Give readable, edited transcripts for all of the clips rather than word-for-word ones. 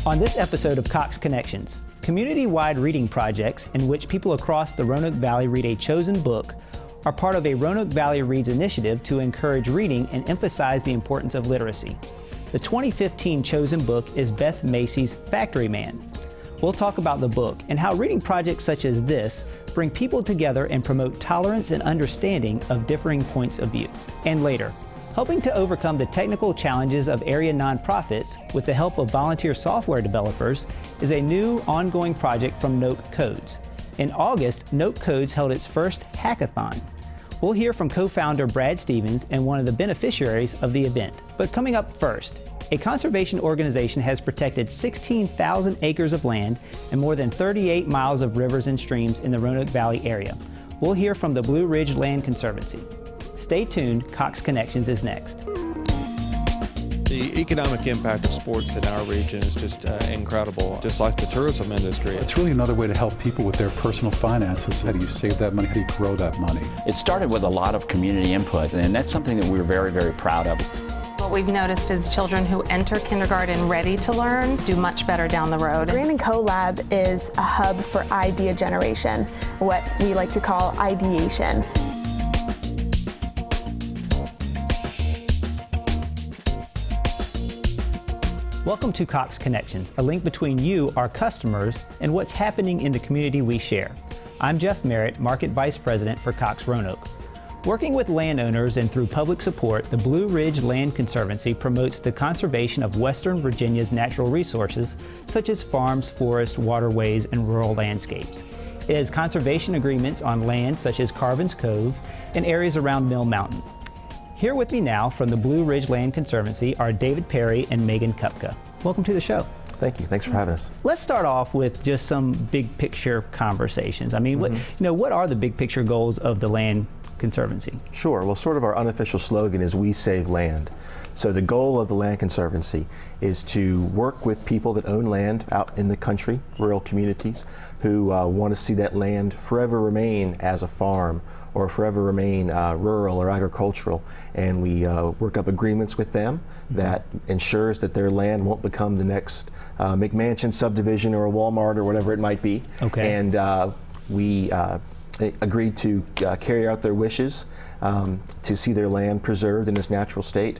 On this episode of Cox Connections, community-wide reading projects in which people across the Roanoke Valley read a chosen book are part of a Roanoke Valley Reads initiative to encourage reading and emphasize the importance of literacy. The 2015 chosen book is Beth Macy's Factory Man. We'll talk about the book and how reading projects such as this bring people together and promote tolerance and understanding of differing points of view. And later, helping to overcome the technical challenges of area nonprofits with the help of volunteer software developers is a new ongoing project from Roanoke Codes. In August, Roanoke Codes held its first hackathon. We'll hear from co-founder Brad Stevens and one of the beneficiaries of the event. But coming up first, a conservation organization has protected 16,000 acres of land and more than 38 miles of rivers and streams in the Roanoke Valley area. We'll hear from the Blue Ridge Land Conservancy. Stay tuned, Cox Connections is next. The economic impact of sports in our region is just incredible, just like the tourism industry. It's really another way to help people with their personal finances. How do you save that money? How do you grow that money? It started with a lot of community input, and that's something that we're very, very proud of. What we've noticed is children who enter kindergarten ready to learn do much better down the road. Green and Co Lab is a hub for idea generation, what we like to call ideation. Welcome to Cox Connections, a link between you, our customers, and what's happening in the community we share. I'm Jeff Merritt, Market Vice President for Cox Roanoke. Working with landowners and through public support, the Blue Ridge Land Conservancy promotes the conservation of Western Virginia's natural resources, such as farms, forests, waterways, and rural landscapes. It has conservation agreements on land such as Carvin's Cove and areas around Mill Mountain. Here with me now from the Blue Ridge Land Conservancy are David Perry and Meagan Cupka. Welcome to the show. Thank you. Thanks for having us. Let's start off with just some big picture conversations. I mean, what are the big picture goals of the Land Conservancy? Sure. Well, sort of our unofficial slogan is "We Save Land." So the goal of the Land Conservancy is to work with people that own land out in the country, rural communities, who want to see that land forever remain as a farm or forever remain rural or agricultural. And we work up agreements with them that ensures that their land won't become the next McMansion subdivision or a Walmart or whatever it might be. Okay. And we agreed to carry out their wishes to see their land preserved in its natural state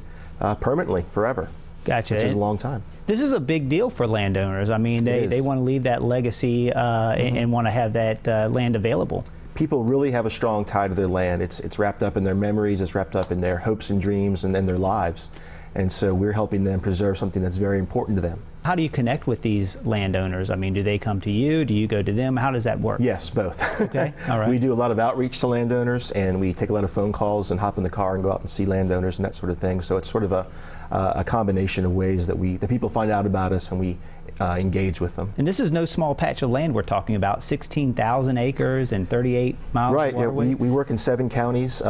permanently, forever. Gotcha. Which is a long time. This is a big deal for landowners. I mean, they want to leave that legacy and want to have that land available. People really have a strong tie to their land. It's wrapped up in their memories, it's wrapped up in their hopes and dreams and their lives. And so we're helping them preserve something that's very important to them. How do you connect with these landowners? I mean, do they come to you? Do you go to them? How does that work? Yes, both. Okay, all right. We do a lot of outreach to landowners, and we take a lot of phone calls and hop in the car and go out and see landowners and that sort of thing. So it's sort of a combination of ways that people find out about us and we engage with them. And this is no small patch of land we're talking about, 16,000 acres and 38 miles right, of waterway. Yeah, we work in 7 counties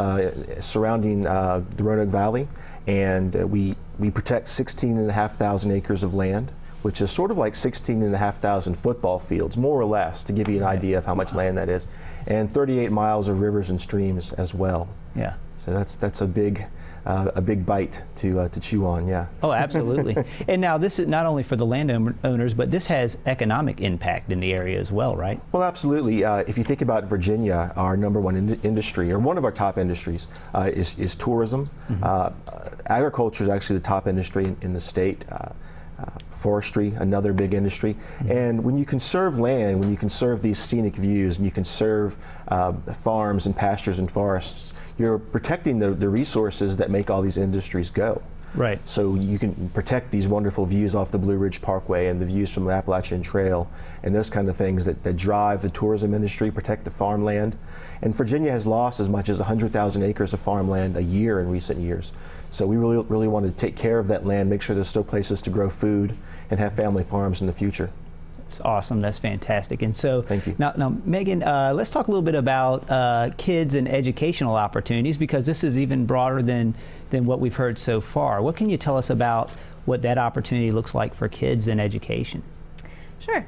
surrounding the Roanoke Valley, and we protect 16,500 acres of land, which is sort of like 16,500 football fields, more or less, to give you an idea of how much land that is, and 38 miles of rivers and streams as well. Yeah. So that's a big bite to chew on, yeah. Oh, absolutely. And now this is not only for the landowners, but this has economic impact in the area as well, right? Well, absolutely. If you think about Virginia, our number one industry, or one of our top industries, is tourism. Agriculture is actually the top industry in the state. Forestry, another big industry. And when you conserve land, when you conserve these scenic views, and you conserve farms and pastures and forests, you're protecting the resources that make all these industries go. Right. So you can protect these wonderful views off the Blue Ridge Parkway and the views from the Appalachian Trail and those kind of things that drive the tourism industry, protect the farmland. And Virginia has lost as much as 100,000 acres of farmland a year in recent years. So we really want to take care of that land, make sure there's still places to grow food and have family farms in the future. That's awesome. That's fantastic. And so, thank you. Now, Meagan, let's talk a little bit about kids and educational opportunities, because this is even broader than what we've heard so far. What can you tell us about what that opportunity looks like for kids and education? Sure.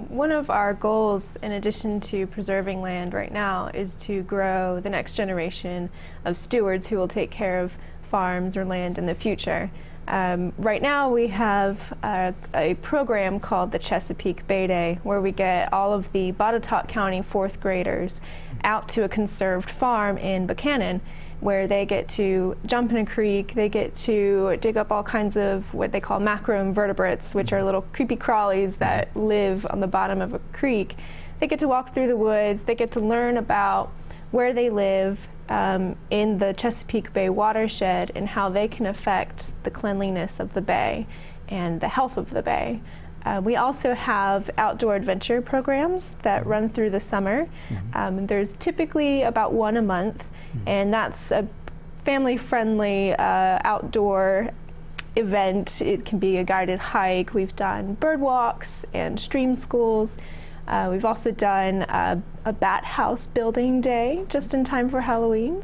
One of our goals, in addition to preserving land right now, is to grow the next generation of stewards who will take care of farms or land in the future. Right now we have a program called the Chesapeake Bay Day, where we get all of the Botetourt County 4th graders out to a conserved farm in Buchanan, where they get to jump in a creek, they get to dig up all kinds of what they call macroinvertebrates, which are little creepy crawlies that live on the bottom of a creek. They get to walk through the woods, they get to learn about where they live in the Chesapeake Bay watershed and how they can affect the cleanliness of the bay and the health of the bay. We also have outdoor adventure programs that run through the summer. There's typically about one a month, and that's a family-friendly outdoor event. It can be a guided hike. We've done bird walks and stream schools. We've also done a bat house building day just in time for Halloween.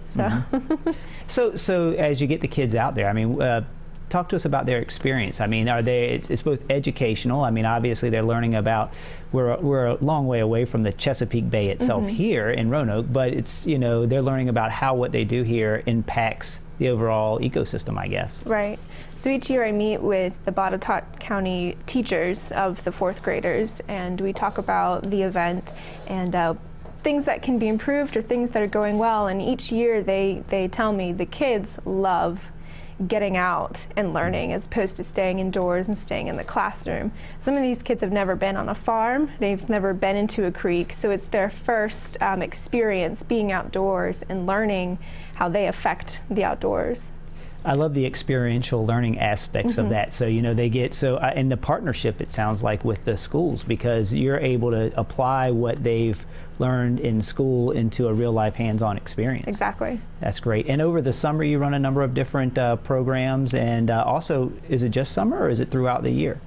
So as you get the kids out there, I mean, talk to us about their experience. I mean, it's both educational. I mean, obviously they're learning about, we're a long way away from the Chesapeake Bay itself here in Roanoke, but it's, you know, they're learning about how what they do here impacts the overall ecosystem, I guess. Right. So each year I meet with the Botetourt County teachers of the 4th graders, and we talk about the event and things that can be improved or things that are going well. And each year they tell me the kids love getting out and learning as opposed to staying indoors and staying in the classroom. Some of these kids have never been on a farm, they've never been into a creek, so it's their first experience being outdoors and learning how they affect the outdoors. I love the experiential learning aspects of that. So, you know, they get, and the partnership, it sounds like, with the schools, because you're able to apply what they've learned in school into a real life hands-on experience. Exactly. That's great. And over the summer you run a number of different programs, and also, is it just summer or is it throughout the year?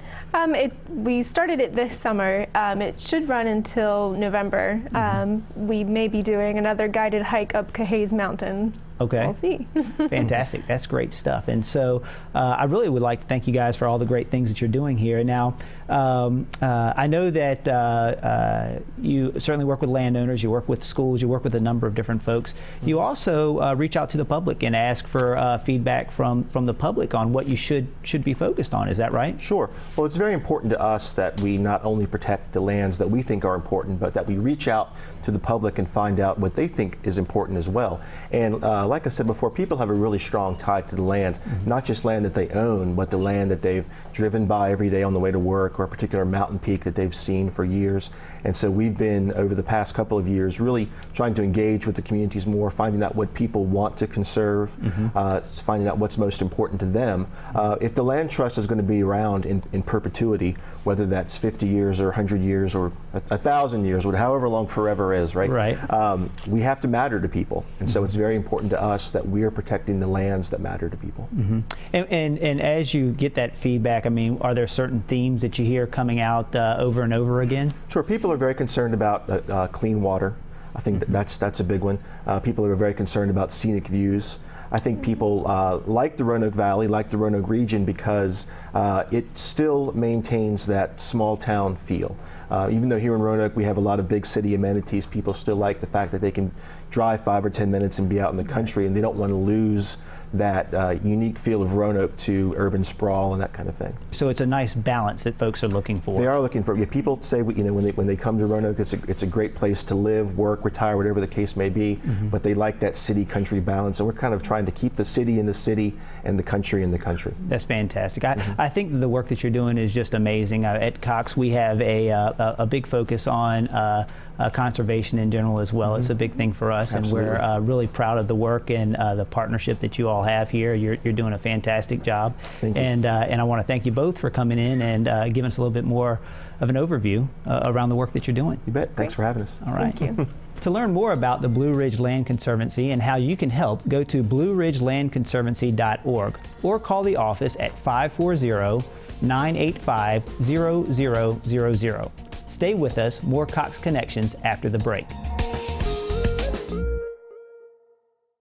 We started it this summer. It should run until November. We may be doing another guided hike up Cahays Mountain. Okay. We'll see. Fantastic. That's great stuff. And so I really would like to thank you guys for all the great things that you're doing here. Now, I know that you certainly work with landowners, you work with schools, you work with a number of different folks. You also reach out to the public and ask for feedback from the public on what you should be focused on. Is that right? Sure. Well, it's very important to us that we not only protect the lands that we think are important, but that we reach out to the public and find out what they think is important as well. And like I said before, people have a really strong tie to the land, not just land that they own, but the land that they've driven by every day on the way to work, or a particular mountain peak that they've seen for years. And so we've been, over the past couple of years, really trying to engage with the communities more, finding out what people want to conserve, finding out what's most important to them. If the land trust is going to be around in perpetuity, whether that's 50 years or 100 years or 1,000 years, or however long forever is, right? Right. We have to matter to people. And so it's very important to us that we're protecting the lands that matter to people. And as you get that feedback, I mean, are there certain themes that you hear coming out over and over again? Sure. People are very concerned about clean water. I think that's a big one. People are very concerned about scenic views. I think people like the Roanoke Valley, like the Roanoke region, because it still maintains that small town feel. Even though here in Roanoke we have a lot of big city amenities, people still like the fact that they can drive 5 or 10 minutes and be out in the country, and they don't want to lose that unique feel of Roanoke to urban sprawl and that kind of thing. So it's a nice balance that folks are looking for. They are looking for. Yeah, people say, you know, when they come to Roanoke, it's a great place to live, work, retire, whatever the case may be. But they like that city-country balance, and we're kind of trying to keep the city in the city and the country in the country. That's fantastic. I think that the work that you're doing is just amazing. At Cox, we have a big focus on conservation in general as well. It's a big thing for us. Absolutely. And we're really proud of the work and the partnership that you all have here. You're doing a fantastic job. Thank you. And I want to thank you both for coming in and giving us a little bit more of an overview around the work that you're doing. You bet. Thanks for having us. All right. Thank you. To learn more about the Blue Ridge Land Conservancy and how you can help, go to blueridgelandconservancy.org or call the office at 540-985-0000. Stay with us, more Cox Connections after the break.